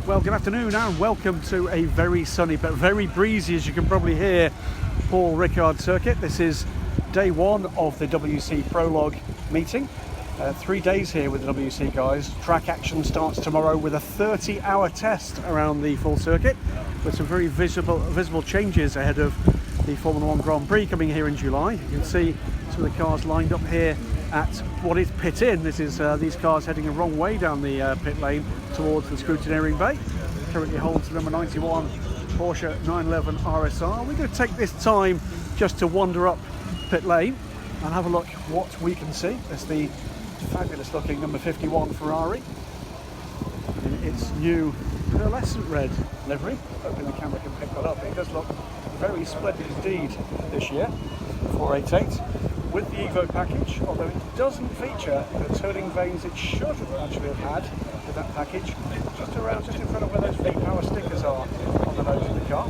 Well, good afternoon and welcome to a very sunny but very breezy, as you can probably hear, Paul Ricard circuit. This is day one of the WEC Prologue meeting. 3 days here with the WEC guys. Track action starts tomorrow with a 30-hour test around the full circuit, with some very visible changes ahead of the Formula 1 Grand Prix coming here in July. You can see some of the cars lined up here at what is pit in. This is these cars heading the wrong way down the pit lane towards the scrutineering bay. Currently holds the number 91 Porsche 911 RSR. We're going to take this time just to wander up pit lane and have a look what we can see. It's the fabulous looking number 51 Ferrari in its new pearlescent red livery. Hoping the camera can pick that up. It does look very splendid indeed this year. 488 with the Evo package, although it doesn't feature the turning vanes it should actually have had with that package, just in front of where those V-Power stickers are on the nose of the car.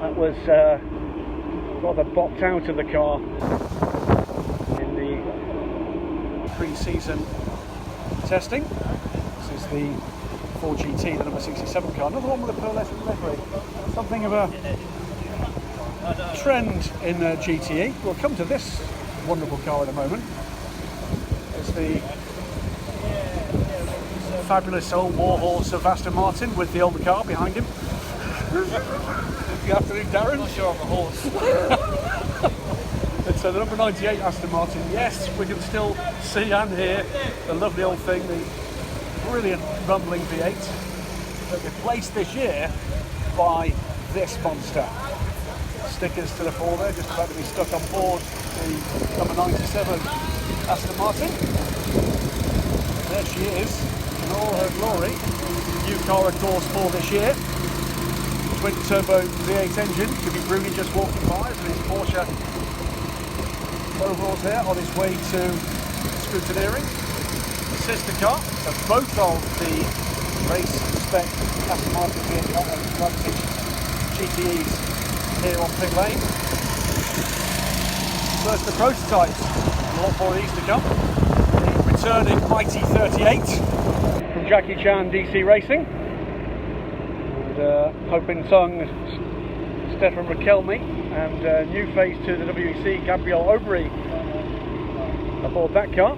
That was rather bopped out of the car in the pre-season testing. This is the 4GT, the number 67 car, another one with a pearlescent livery. Something of a trend in GTE. We'll come to this wonderful car in a moment. It's the fabulous old warhorse of Aston Martin with the older car behind him. Good afternoon, Darren. I'm not sure I'm a horse. It's the number 98 Aston Martin. Yes, we can still see and hear the lovely old thing, the brilliant rumbling V8, but replaced this year by this monster. Stickers to the fore there, just about to be stuck on board the number 97 Aston Martin. There she is, in all her glory. New car, of course, for this year. Twin turbo V8 engine. Could be Bruni just walking by with his Porsche overalls there on his way to scrutineering. Sister car of both of the race spec Aston Martin V8 GTEs here on Pitlane. First the prototypes, and a lot more of these to come. The returning Mighty 38 from Jackie Chan DC Racing. And Hope in Tongue, Stefan Rakelmi, and new face to the WEC, Gabriel Aubry, aboard that car.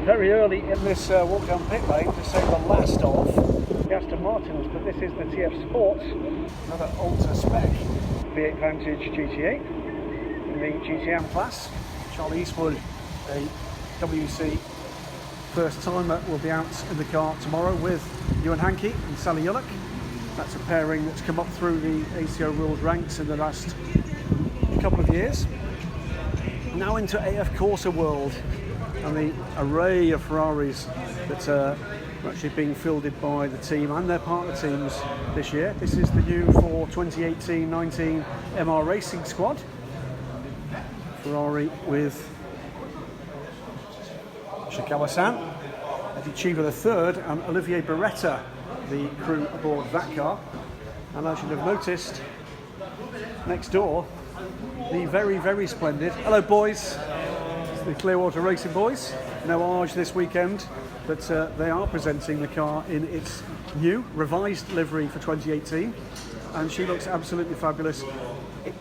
Very early in this walk down pit lane to say the last of the Aston Martins, but this is the TF Sport, another ultra spec V8 Vantage GT8 in the GTE Am class. Charlie Eastwood, a WEC first timer, will be out in the car tomorrow with Ewan Hankey and Sally Yullock. That's a pairing that's come up through the ACO rules ranks in the last couple of years. Now into AF Corsa world and the array of Ferraris that are actually being fielded by the team and their partner teams this year. This is the new for 2018-19 MR Racing squad. Ferrari with Shikawa-san, Eddie Chiva III and Olivier Beretta, the crew aboard that car. And as you'll have noticed, next door, the very, very splendid, hello boys, the Clearwater Racing boys. No Arge this weekend, but they are presenting the car in its new revised livery for 2018, and she looks absolutely fabulous.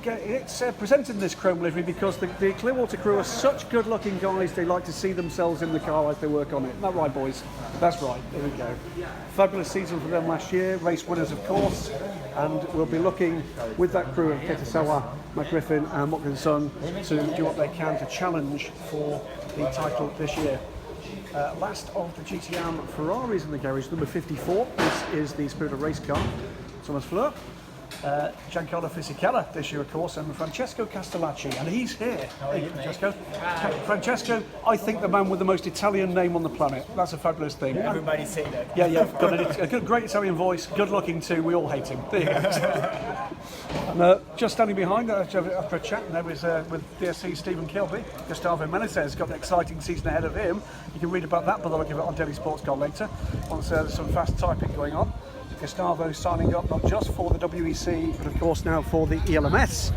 It's presented in this chrome livery because the Clearwater crew are such good looking guys. They like to see themselves in the car as they work on it. Isn't that right, boys? That's right, there we go. Fabulous season for them last year, race winners of course, and we'll be looking with that crew of Kitasawa, McGriffin and Watkinson to do what they can to challenge for the title this year. Last of the GTE Am Ferraris in the garage, number 54. This is the Spirit of Race car. Thomas Fleur, Giancarlo Fisichella this year, of course, and Francesco Castellacci, and he's here. Hey, Francesco. Francesco, I think the man with the most Italian name on the planet. That's a fabulous thing. Everybody say that. Yeah, got a great Italian voice, good looking too. We all hate him. There you go. And just standing behind, after a chat there with DSC Stephen Kilby, Gustavo Menezes got an exciting season ahead of him. You can read about that by the look of it on Daily Sports Car later, once there's some fast typing going on. Gustavo signing up not just for the WEC, but of course now for the ELMS.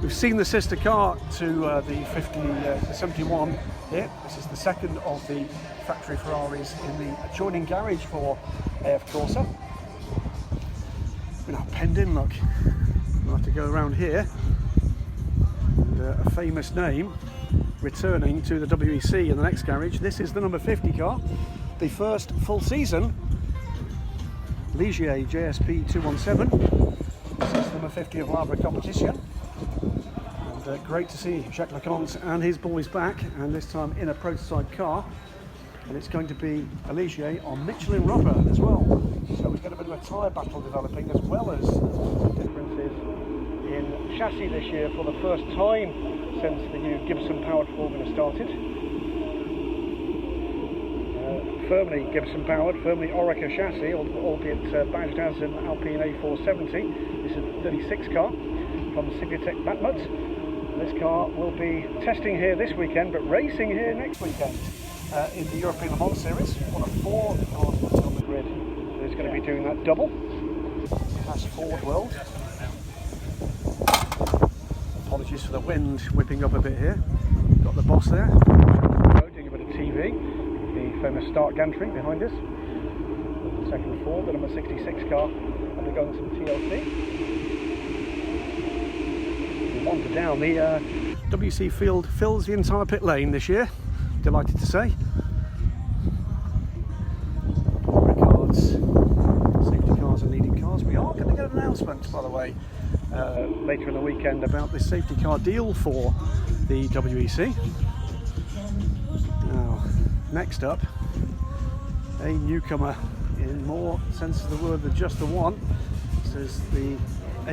We've seen the sister car to the 71 here. This is the second of the factory Ferraris in the adjoining garage for AF Corsa. We're now penned in, look. We'll have to go around here. And, a famous name returning to the WEC in the next garage. This is the number 50 car, the first full season Ligier JSP 217. This is number 50 of Labre competition. And great to see Jacques Leconte and his boys back, and this time in a prototype car. And it's going to be a Ligier on Michelin rubber as well. So we've got a bit of a tyre battle developing, as well as differences in chassis this year for the first time since the new Gibson powered formula started. Firmly Gibson powered, firmly Orica chassis, albeit badged as an Alpine A470. This is the 36 car from Siviatec Batmut. This car will be testing here this weekend, but racing here next weekend in the European Le Mans Series. One of 4 cars that's on the grid is going to be doing that double. That's Ford World. Apologies for the wind whipping up a bit here. Got the boss there, doing a bit of TV. The famous Start gantry behind us. The second Ford, the number 66 car, undergoing some TLC. We wander down. The WC field fills the entire pit lane this year. Delighted to say. Paul Ricard's safety cars and leading cars. We are going to get an announcement, by the way, later in the weekend about this safety car deal for the WEC. Now, next up, a newcomer in more sense of the word than just the one. This is the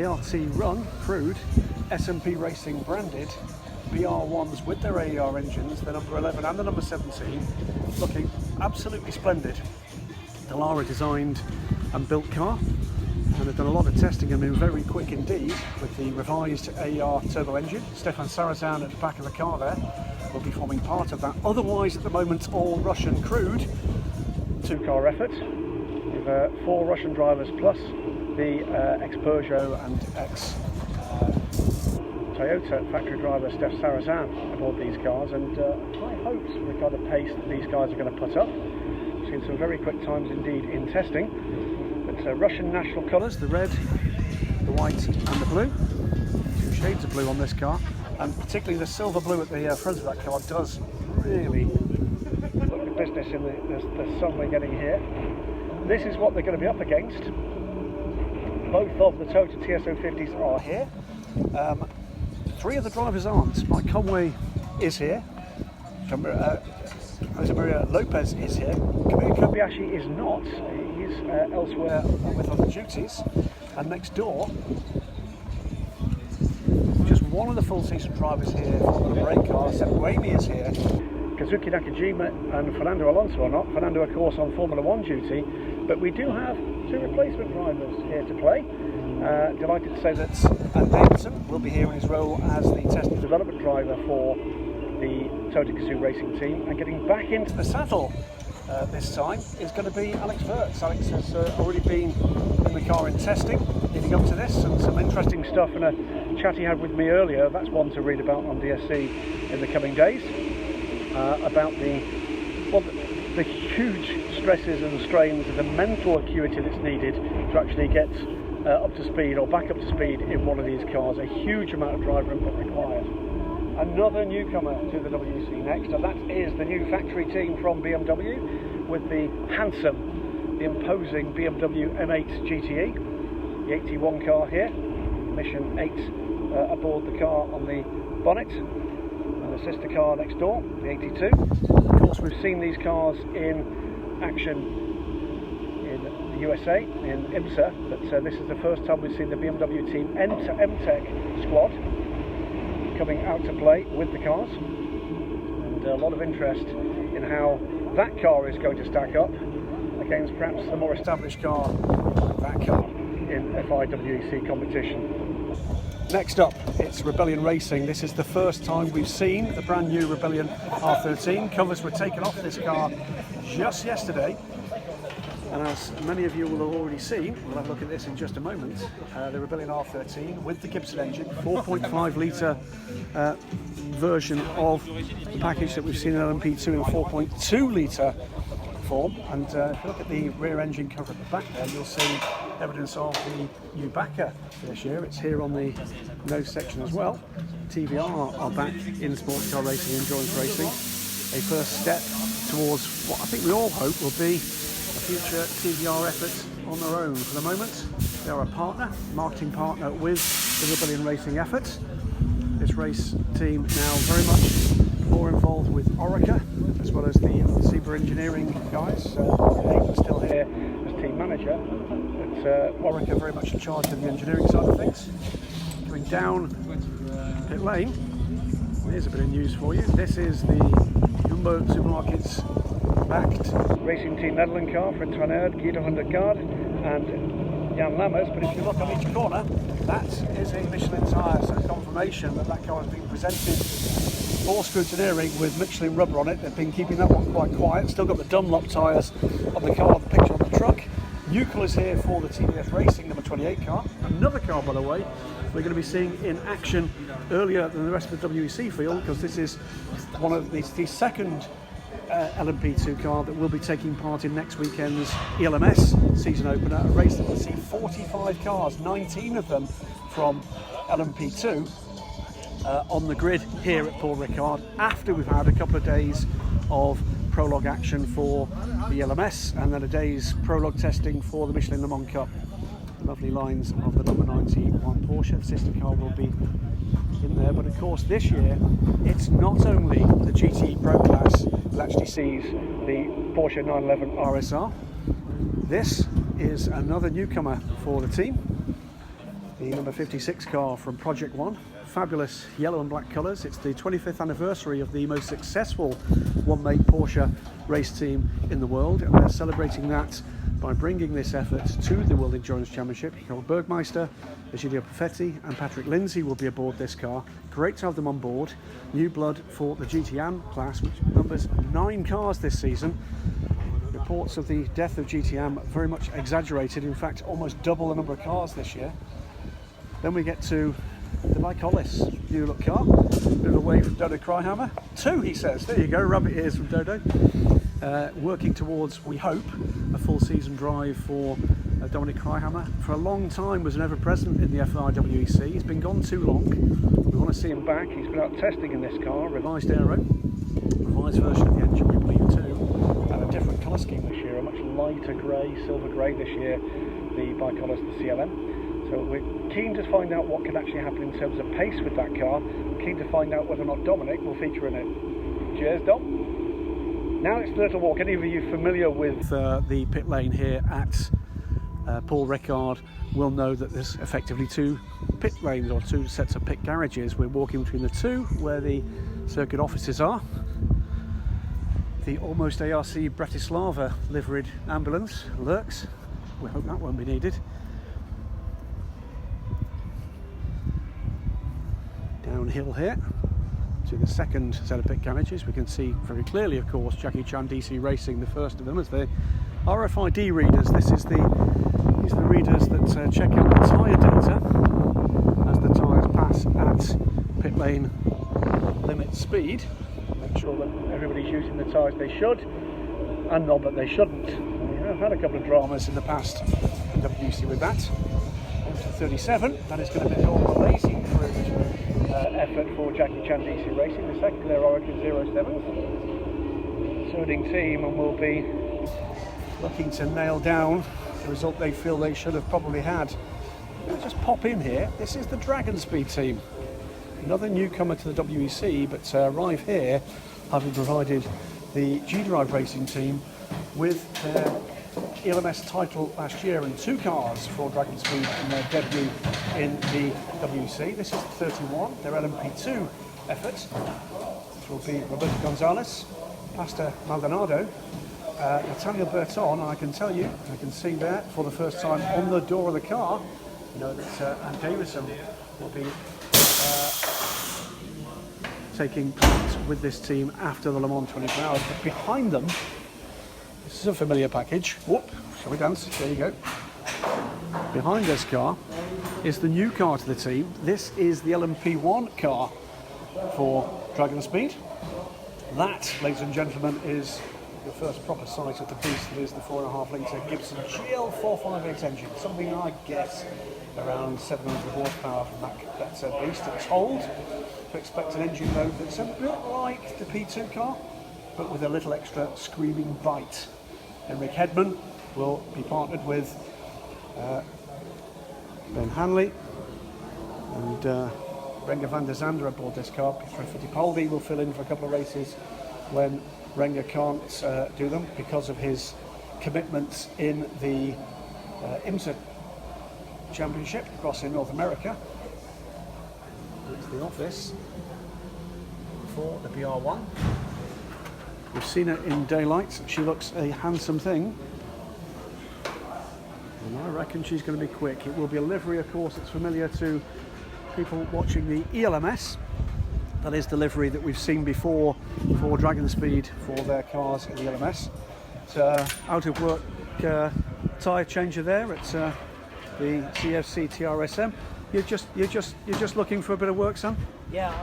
ART Run Crude SMP Racing branded BR1s with their AER engines, the number 11 and the number 17, looking absolutely splendid. The Lara designed and built car, and they've done a lot of testing and been very quick indeed with the revised AER turbo engine. Stefan Sarazan at the back of the car there will be forming part of that. Otherwise, at the moment, all Russian crude 2-car effort with 4 Russian drivers plus the ex-Peugeot and ex-Toyota factory driver Steph Sarazan aboard these cars, and high hopes for the kind of pace that these guys are going to put up. We've seen some very quick times indeed in testing. But Russian national colours, the red, the white and the blue. 2 shades of blue on this car, and particularly the silver blue at the front of that car does really look the business in the sun we're getting here. This is what they're going to be up against. Both of the Toyota TS050s are here. 3 of the drivers aren't. Mike Conway is here. Jose Maria Lopez is here. Kamui Kobayashi is not. He's elsewhere with other duties. And next door, just one of the full season drivers here for the number 8 car, Sepp Buemi is here. Kazuki Nakajima and Fernando Alonso are not. Fernando, of course, on Formula 1 duty. But we do have 2 replacement drivers here to play. Delighted to say that Matt Davidson will be here in his role as the test and development driver for the Toyota Gazoo racing team, and getting back into the saddle this time is going to be Alex Wirtz. Alex has already been in the car in testing leading up to this, and some interesting stuff in a chat he had with me earlier. That's one to read about on DSC in the coming days, about the huge stresses and strains and the mental acuity that's needed to actually get up to speed or back up to speed in one of these cars. A huge amount of driver input required. Another newcomer to the WEC next, and that is the new factory team from BMW with the handsome, the imposing BMW M8 GTE, the 81 car here, Mission 8 aboard the car on the bonnet, and the sister car next door, the 82. Of course, we've seen these cars in action in the USA, in IMSA, but this is the first time we've seen the BMW team enter MTech squad coming out to play with the cars, and a lot of interest in how that car is going to stack up against perhaps the more established car, that car, in FIA WEC competition. Next up, it's Rebellion Racing. This is the first time we've seen the brand new Rebellion R13. Covers were taken off this car just yesterday, And as many of you will have already seen, we'll have a look at this in just a moment, the Rebellion R13 with the Gibson engine, 4.5 litre version of the package that we've seen in LMP2 in 4.2 litre form. And if you look at the rear engine cover at the back there, you'll see evidence of the new backer for this year. It's here on the nose section as well. TVR are back in sports car racing, endurance racing. A first step towards what I think we all hope will be a future TVR effort on their own. For the moment, they are a partner, marketing partner with the Rebellion Racing effort. This race team now very much more involved with Orica, as well as the Zebra engineering guys. Nathan's still here as team manager, but Orica very much in charge of the engineering side of things. Going down pit lane, here's a bit of news for you. This is the Jumbo Supermarkets backed racing team Netherlands car for Tranerd, Ginetta and Porsche and Jan Lammers. But if you look on each corner, that is a Michelin tyre, so confirmation that that car has been presented for scrutineering with Michelin rubber on it. They've been keeping that one quite quiet. Still got the Dunlop tyres on the car, the picture on the truck. New colours here for the TVF Racing number 28 car. Another car, by the way, we're going to be seeing in action earlier than the rest of the WEC field, because this is one of the second LMP2 car that will be taking part in next weekend's ELMS season opener, a race that will see 45 cars, 19 of them from LMP2 on the grid here at Paul Ricard, after we've had a couple of days of prologue action for the LMS and then a day's prologue testing for the Michelin Le Mans Cup. The lovely lines of the number 91 Porsche, the sister car, will be in there. But of course this year it's not only the GTE Pro class that actually sees the Porsche 911 RSR. This is another newcomer for the team, the number 56 car from Project One. Fabulous yellow and black colours. It's the 25th anniversary of the most successful one-make Porsche race team in the world, and they're celebrating that by bringing this effort to the World Endurance Championship. Carl Bergmeister, Egidio Perfetti and Patrick Lindsay will be aboard this car. Great to have them on board. New blood for the GTE Am class, which numbers 9 cars this season. Reports of the death of GTE Am very much exaggerated, in fact almost double the number of cars this year. Then we get to the Lycolis new look car. Bit of a wave from Dodo Cryhammer. 2, he says. There you go, rabbit ears from Dodo. Working towards, we hope, a full season drive for Dominic Cryhammer. For a long time was never present in the FIA WEC. He's been gone too long. We want to see him back. He's been out testing in this car, revised aero, revised version of the engine, we believe too, and a different colour scheme this year, a much lighter grey, silver grey this year, the bicolors, the CLM. So we're keen to find out what can actually happen in terms of pace with that car. We're keen to find out whether or not Dominic will feature in it. Cheers, Dom. Now it's the little walk. Any of you familiar with the pit lane here at Paul Ricard will know that there's effectively 2 pit lanes, or 2 sets of pit garages. We're walking between the 2 where the circuit offices are. The almost ARC Bratislava liveried ambulance lurks. We hope that won't be needed. Downhill here to the second set of pit garages. We can see very clearly, of course, Jackie Chan DC Racing, the first of them, as the RFID readers. These are the readers that check out the tyre data as the tyres pass at pit lane limit speed. Make sure that everybody's using the tyres they should, and not that they shouldn't. We have had a couple of dramas in the past in WEC with that. Down to 37, that is going to be all the lazy fruit effort for Jackie Chan DC Racing. The second their Orica 07. Sorting team, and will be looking to nail down the result they feel they should have probably had. Let's just pop in here. This is the DragonSpeed team. Another newcomer to the WEC, but arrive here having provided the G-Drive Racing team with their ELMS title last year and 2 cars for DragonSpeed in their debut in the WEC. This is the 31, their LMP2 effort. This will be Roberto Gonzalez, Pastor Maldonado, Natalia Berton. I can tell you, I can see there for the first time on the door of the car, you know that Anne Davison will be taking part with this team after the Le Mans 24 hours. But behind them, this is a familiar package. Whoop, Shall we dance? There you go. Behind this car is the new car to the team. This is the LMP1 car for DragonSpeed. That, ladies and gentlemen, is the first proper sight of the beast that is the 4.5 litre Gibson GL458 engine. Something I guess around 700 horsepower from that beast. It's told to expect an engine load that's a bit like the P2 car, but with a little extra screaming bite. Henrik Hedman will be partnered with Ben Hanley and Renger van der Zande aboard this car. Pietro Fittipaldi will fill in for a couple of races when Renger can't do them because of his commitments in the IMSA Championship across in North America. It's the office for the BR1. We've seen her in daylight. She looks a handsome thing. And I reckon she's going to be quick. It will be a livery, of course, that's familiar to people watching the ELMS. That is the livery that we've seen before for DragonSpeed for their cars in the ELMS. It's out of work tyre changer there. It's the CFC TRSM. You're just looking for a bit of work, son? Yeah,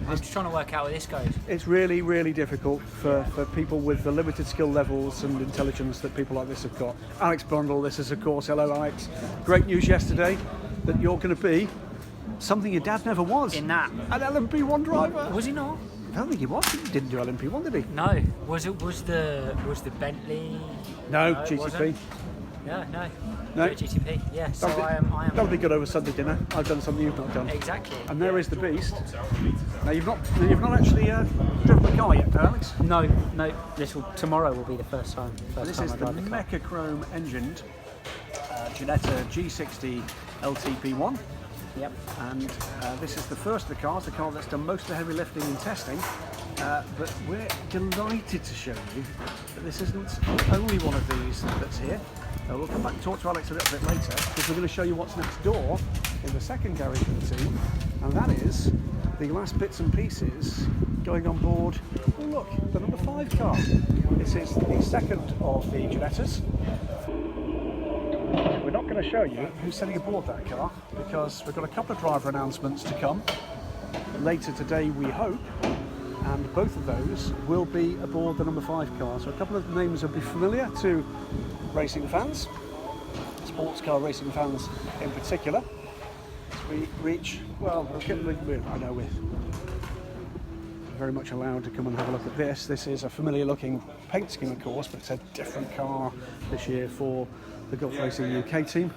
I'm just trying to work out where this goes. It's really, really difficult for people with the limited skill levels and intelligence that people like this have got. Alex Brundle, this is of course, hello Alex. Great news yesterday that you're going to be something your dad never was. In that. An LMP1 driver. Was he not? I don't think he was. He didn't do LMP1, did he? No. Was the Bentley? No, it GTP. wasn't. Yeah, no. No. GTP. Yeah. So I am. That'll be good over Sunday dinner. I've done something you've not done. Exactly. And there is the beast. Now you've not actually driven the car yet, Alex. No. Tomorrow will be the first time. This is the Mechachrome engined Ginetta G60 LTP1. Yep. And this is the first of the cars, the car that's done most of the heavy lifting and testing. But we're delighted to show you that this isn't the only one of these that's here. We'll come back and talk to Alex a little bit later because we're going to show you what's next door in the second garage of the team, and that is the last bits and pieces going on board. Oh look, the number 5 car. This is the second of the Ginettas. We're not going to show you who's sitting aboard that car because we've got a couple of driver announcements to come later today, we hope, and both of those will be aboard the number 5 car. So a couple of names will be familiar to racing fans, sports car racing fans in particular. As we reach, well, I know we're very much allowed to come and have a look at this. This is a familiar looking paint scheme, of course, but it's a different car this year for the Gulf Racing UK team.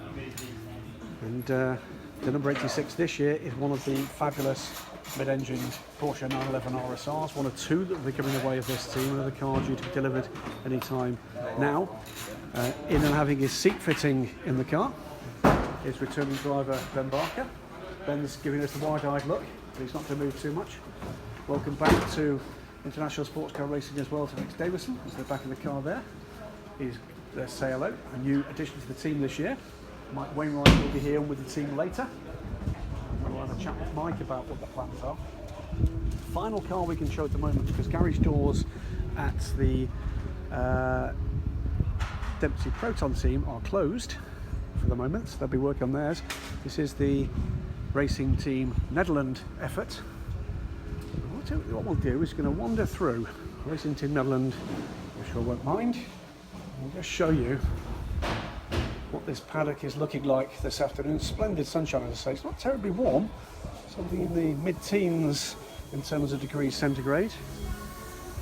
And the number 86 this year is one of the fabulous mid-engined Porsche 911 RSRs, one of 2 that will be coming away of this team. Another car due to be delivered any time now. In and having his seat fitting in the car is returning driver Ben Barker. Ben's giving us the wide-eyed look, but he's not going to move too much. Welcome back to International Sports Car Racing as well to Rex Davison, who's at the back of the car there. Let's say hello, a new addition to the team this year. Mike Wainwright will be here with the team later. We'll have a chat with Mike about what the plans are. Final car we can show at the moment, because garage doors at the Dempsey Proton team are closed for the moment. They'll be working on theirs. This is the Racing Team Netherlands effort. What we'll do is going to wander through Racing Team Netherlands, which I won't mind. I'll just show you what this paddock is looking like this afternoon. Splendid sunshine, as I say. It's not terribly warm, something in the mid-teens in terms of degrees centigrade,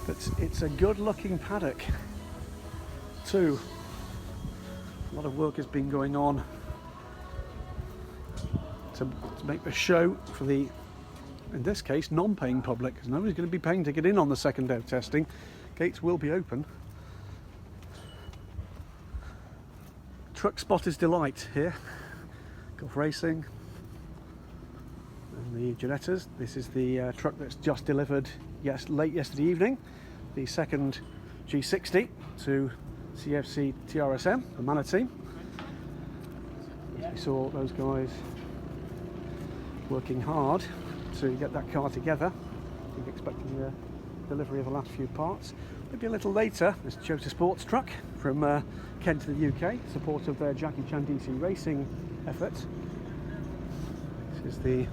but it's a good-looking paddock too. A lot of work has been going on to make the show for the, in this case, non-paying public, because nobody's going to be paying to get in on the second day of testing. Gates will be open. Truck Spotter's Delight here, Gulf Racing and the Ginettas. This is the truck that's just delivered late yesterday evening, the second G60 to CFC TRSM, the Manor team. As we saw those guys working hard to get that car together. I think expecting the delivery of the last few parts. Maybe a little later, this Jota Sports truck from Kent to the UK, support of their Jackie Chan DC Racing effort. This is the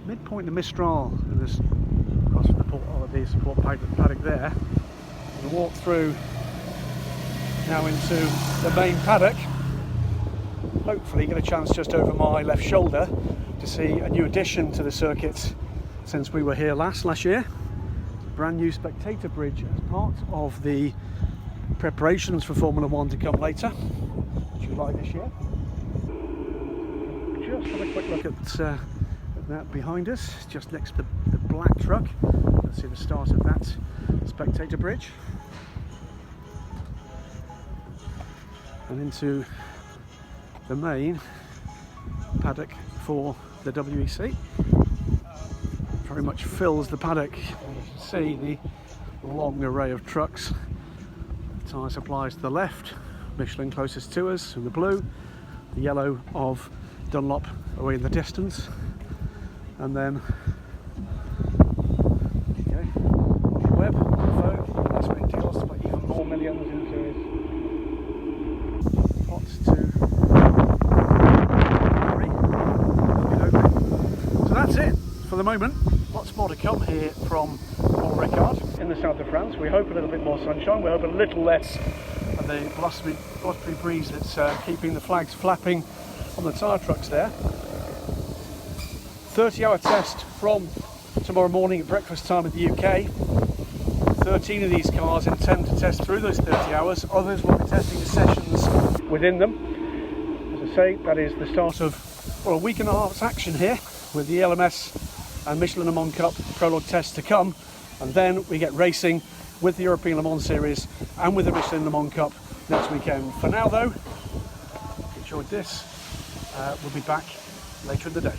midpoint of Mistral, and this across from the support paddock there. We'll walk through now into the main paddock. Hopefully get a chance just over my left shoulder to see a new addition to the circuit since we were here last year. Brand new spectator bridge as part of the preparations for Formula 1 to come later, July this year. Just have a quick look at that behind us, just next to the black truck. Let's see the start of that spectator bridge. And into the main paddock for the WEC. Very much fills the paddock. You can see the long array of trucks. The tyre supplies to the left, Michelin closest to us in the blue, the yellow of Dunlop away in the distance, and then Webb, Vogue, that's been tossed, but even more millions into his pots to Ferrari. So that's it for the moment. Lots more to come here from Paul Ricard in the south of France. We hope a little bit more sunshine. We hope a little less of the blustery breeze that's keeping the flags flapping on the tyre trucks there. 30-hour test from tomorrow morning at breakfast time in the UK. 13 of these cars intend to test through those 30 hours. Others will be testing the sessions within them. As I say, that is the start of a week and a half's action here with the LMS and Michelin Le Mans Cup Prologue tests to come, and then we get racing with the European Le Mans Series and with the Michelin Le Mans Cup next weekend. For now though, enjoyed this. We'll be back later in the day.